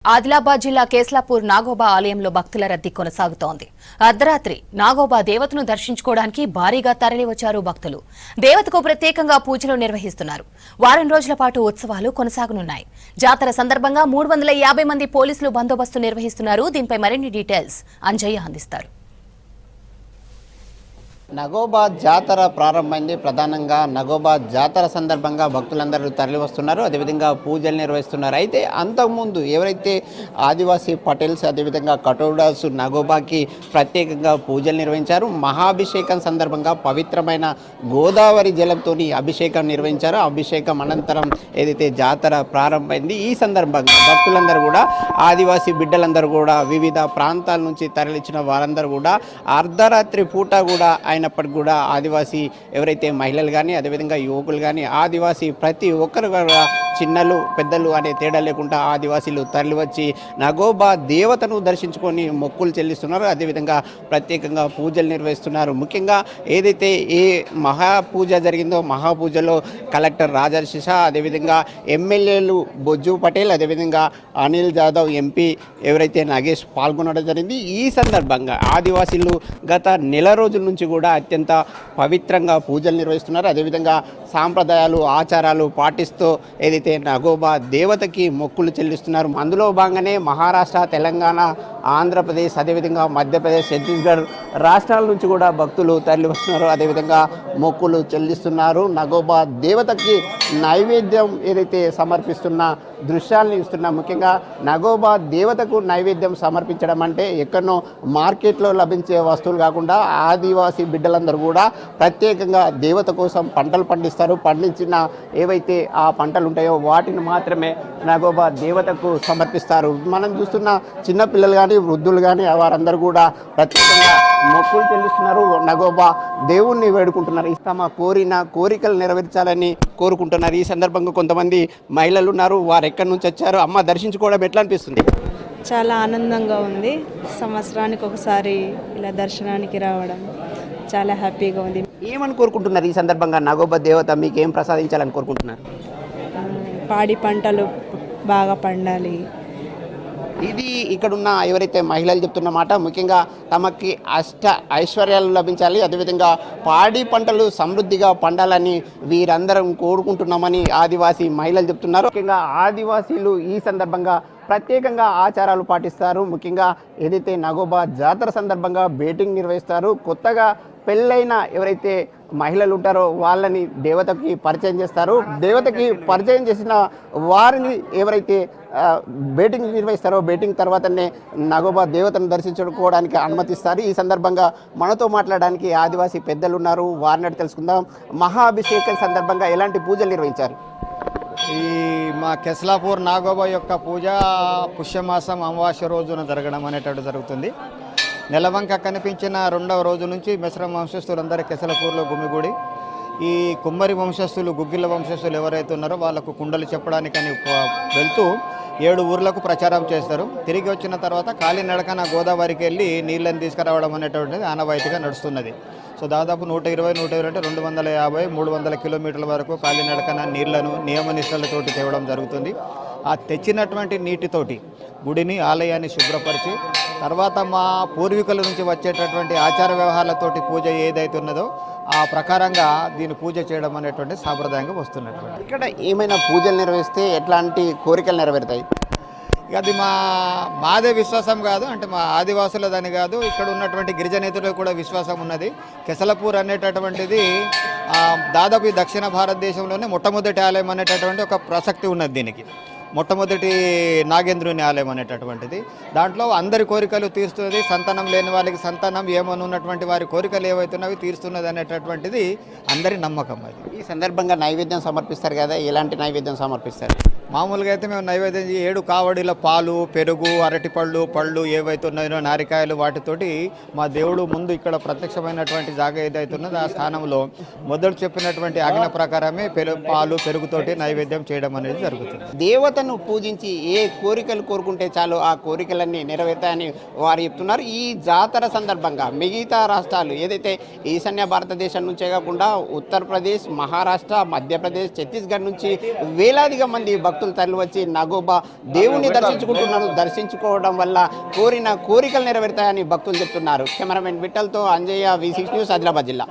ఆదిలాబాద్ జిల్లా కేస్లాపూర్ నాగోబా ఆలయంలో భక్తుల రద్దీ కొనసాగుతోంది. అర్ధరాత్రి నాగోబా దేవతను దర్శించుకోవడానికి భారీగా తరలివచ్చారు భక్తులు. దేవతకు ప్రత్యేకంగా పూజలు నిర్వహిస్తున్నారు. వారం రోజుల పాటు ఉత్సవాలు కొనసాగనున్నాయి. జాతర సందర్భంగా 350 మంది పోలీసులు బందోబస్తు నిర్వహిస్తున్నారు. దీనిపై మరిన్ని డీటెయిల్స్ అంజయ్య అందిస్తారు. నగోబా జాతర ప్రారంభమైంది. ప్రధానంగా నగోబా జాతర సందర్భంగా భక్తులందరూ తరలి వస్తున్నారు. అదేవిధంగా పూజలు నిర్వహిస్తున్నారు. అయితే అంతకుముందు ఎవరైతే ఆదివాసీ పటేల్స్ అదేవిధంగా కటౌడాస్ నగోబాకి ప్రత్యేకంగా పూజలు నిర్వహించారు. మహాభిషేకం సందర్భంగా పవిత్రమైన గోదావరి జలంతో అభిషేకం నిర్వహించారు. అభిషేకం అనంతరం ఏదైతే జాతర ప్రారంభమైంది, ఈ సందర్భంగా భక్తులందరూ కూడా ఆదివాసీ బిడ్డలందరూ కూడా వివిధ ప్రాంతాల నుంచి తరలించిన వారందరూ కూడా అర్ధరాత్రి పూట కూడా అయినప్పటికీ కూడా ఆదివాసీ ఎవరైతే మహిళలు కానీ అదేవిధంగా యువకులు కానీ ఆదివాసీ ప్రతి ఒక్కరు కూడా చిన్నలు పెద్దలు అనే తేడా లేకుండా ఆదివాసీలు తరలివచ్చి నగోబా దేవతను దర్శించుకొని మొక్కులు చెల్లిస్తున్నారు. అదేవిధంగా ప్రత్యేకంగా పూజలు నిర్వహిస్తున్నారు. ముఖ్యంగా ఏదైతే ఏ మహాపూజ జరిగిందో మహాపూజలో కలెక్టర్ రాజర్షి షా అదేవిధంగా ఎమ్మెల్యేలు బొజ్జు పటేల్ అదేవిధంగా అనిల్ జాదవ్ ఎంపీ ఎవరైతే నాగేష్ పాల్గొనడం జరిగింది. ఈ సందర్భంగా ఆదివాసీలు గత నెల రోజుల నుంచి కూడా అత్యంత పవిత్రంగా పూజలు నిర్వహిస్తున్నారు. అదేవిధంగా సాంప్రదాయాలు ఆచారాలు పాటిస్తూ ఏదైతే నగోబా దేవతకి మొక్కులు చెల్లిస్తున్నారు. అందులో భాగంగానే మహారాష్ట్ర, తెలంగాణ, ఆంధ్రప్రదేశ్ అదేవిధంగా మధ్యప్రదేశ్, ఛత్తీస్గఢ్ రాష్ట్రాల నుంచి కూడా భక్తులు తరలి వస్తున్నారు. అదేవిధంగా మొక్కులు చెల్లిస్తున్నారు. నగోబా దేవతకి నైవేద్యం ఏదైతే సమర్పిస్తున్న దృశ్యాలను ఇస్తున్నాం. ముఖ్యంగా నగోబా దేవతకు నైవేద్యం సమర్పించడం అంటే ఎక్కడనో మార్కెట్లో లభించే వస్తువులు కాకుండా ఆదివాసీ బిడ్డలందరూ కూడా ప్రత్యేకంగా దేవత కోసం పంటలు పండిస్తారు. పండించిన ఏవైతే ఆ పంటలు ఉంటాయో వాటిని మాత్రమే నగోబా దేవతకు సమర్పిస్తారు. మనం చూస్తున్న చిన్నపిల్లలు కానీ వృద్ధులు కానీ వారందరూ కూడా ప్రత్యేకంగా మొక్కులు చెల్లిస్తున్నారు. నగోబా దేవుణ్ణి వేడుకుంటున్నారు. తమ కోరిన కోరికలు నెరవేర్చాలని కోరుకుంటున్నారు. ఈ సందర్భంగా కొంతమంది మహిళలు ఉన్నారు. వారు ఎక్కడి నుంచి వచ్చారు? అమ్మ దర్శించుకోవడం ఎట్లా అనిపిస్తుంది? చాలా ఆనందంగా ఉంది. సంవత్సరానికి ఒకసారి ఇలా దర్శనానికి రావడం చాలా హ్యాపీగా ఉంది. ఏమని కోరుకుంటున్నారు ఈ సందర్భంగా? నగోబా దేవత మీకు ఏం ప్రసాదించాలని కోరుకుంటున్నారు? పాడి పంటలు బాగా పండాలి. ఇది ఇక్కడున్న ఎవరైతే మహిళలు చెప్తున్న మాట. ముఖ్యంగా తమకి ఐశ్వర్యాలు లభించాలి, అదేవిధంగా పాడి పంటలు సమృద్ధిగా పండాలని వీరందరం కోరుకుంటున్నామని ఆదివాసీ మహిళలు చెప్తున్నారు. ముఖ్యంగా ఆదివాసీలు ఈ సందర్భంగా ప్రత్యేకంగా ఆచారాలు పాటిస్తారు. ముఖ్యంగా ఏదైతే నగోబా జాతర సందర్భంగా బేటింగ్ నిర్వహిస్తారు. కొత్తగా పెళ్ళైన ఎవరైతే మహిళలు ఉంటారో వాళ్ళని దేవతకి పరిచయం చేస్తారు. దేవతకి పరిచయం చేసిన వారిని ఎవరైతే బేటింగ్ నిర్వహిస్తారో బేటింగ్ తర్వాతనే నగోబా దేవతను దర్శించుకోవడానికి అనుమతిస్తారు. ఈ సందర్భంగా మనతో మాట్లాడడానికి ఆదివాసీ పెద్దలు ఉన్నారు. వారిని తెలుసుకుందాం. మహాభిషేకం సందర్భంగా ఎలాంటి పూజలు నిర్వహించారు? ఈ మా కేస్లాపూర్ నాగోబా యొక్క పూజ పుష్యమాసం అమావాస్య రోజున జరగడం అనేటట్టు జరుగుతుంది. నెలవంక కనిపించిన 2వ రోజు నుంచి మిశ్రమ వంశస్థులందరూ కేస్లాపూర్లో గుమిగూడి ఈ కుమ్మరి వంశస్థులు గుగ్గిళ్ళ వంశస్థులు ఎవరైతే ఉన్నారో వాళ్ళకు కుండలు చెప్పడానికని వెళ్తూ 7 ఊర్లకు ప్రచారం చేస్తారు. తిరిగి వచ్చిన తర్వాత కాలినడకన గోదావరికి వెళ్ళి నీళ్ళని తీసుకురావడం అనేటువంటిది ఆనవాయితీగా నడుస్తున్నది. సో దాదాపు 120 అంటే 250, 300 కిలోమీటర్ల వరకు కాలినడకన నీళ్లను నియమనిష్టలతోటి తేవడం జరుగుతుంది. ఆ తెచ్చినటువంటి నీటితోటి గుడిని ఆలయాన్ని శుభ్రపరిచి తర్వాత మా పూర్వీకుల నుంచి వచ్చేటటువంటి ఆచార వ్యవహారాలతోటి పూజ ఏదైతే ఉన్నదో ఆ ప్రకారంగా దీన్ని పూజ చేయడం అనేటువంటి సాంప్రదాయంగా వస్తున్నటువంటి. ఇక్కడ ఏమైనా పూజలు నిర్వహిస్తే ఎట్లాంటి కోరికలు నెరవేరుతాయి? అది మాదే విశ్వాసం కాదు, అంటే మా ఆదివాసులదని కాదు, ఇక్కడ ఉన్నటువంటి గిరిజనేతలకు కూడా విశ్వాసం ఉన్నది. కేస్లాపూర్ అనేటటువంటిది దాదాపు ఈ దక్షిణ భారతదేశంలోనే మొట్టమొదటి ఆలయం అనేటటువంటి ఒక ప్రసక్తి ఉన్నది. దీనికి మొట్టమొదటి నాగేంద్రుని ఆలయం అనేటటువంటిది. దాంట్లో అందరి కోరికలు తీరుస్తుంది. సంతానం లేని వాళ్ళకి సంతానం, ఏమని ఉన్నటువంటి వారి కోరికలు ఏవైతున్నవి తీరుస్తున్నది అనేటటువంటిది అందరి నమ్మకం. అది ఈ సందర్భంగా నైవేద్యం సమర్పిస్తారు కదా, ఎలాంటి నైవేద్యం సమర్పిస్తారు? మామూలుగా అయితే మేము నైవేద్యం 7 కావడిల పాలు, పెరుగు, అరటిపళ్ళు, పళ్ళు ఏవైతే ఉన్నాయో నారికాయలు వాటితోటి మా దేవుడు ముందు ఇక్కడ ప్రత్యక్షమైనటువంటి జాగ ఏదైతే ఉన్నదో ఆ స్థానంలో మొదలు చెప్పినటువంటి ఆజ్ఞ ప్రకారమే పాలు పెరుగుతోటి నైవేద్యం చేయడం అనేది జరుగుతుంది. దేవత దేవతను పూజించి ఏ కోరికలు కోరుకుంటే చాలు ఆ కోరికలన్నీ నెరవేరుతాయని వారు చెప్తున్నారు. ఈ జాతర సందర్భంగా మిగతా రాష్ట్రాలు ఏదైతే ఈశాన్య భారతదేశం నుంచే కాకుండా ఉత్తరప్రదేశ్, మహారాష్ట్ర, మధ్యప్రదేశ్, ఛత్తీస్గఢ్ నుంచి వేలాదిగా మంది భక్తులు తరలివచ్చి నాగోబా దేవుణ్ణి దర్శించుకుంటున్నారు. దర్శించుకోవడం వల్ల కోరిన కోరికలు నెరవేరుతాయని భక్తులు చెప్తున్నారు. కెమెరామెన్ విఠల్తో అంజయ్య, V6 న్యూస్, ఆదిలాబాద్ జిల్లా.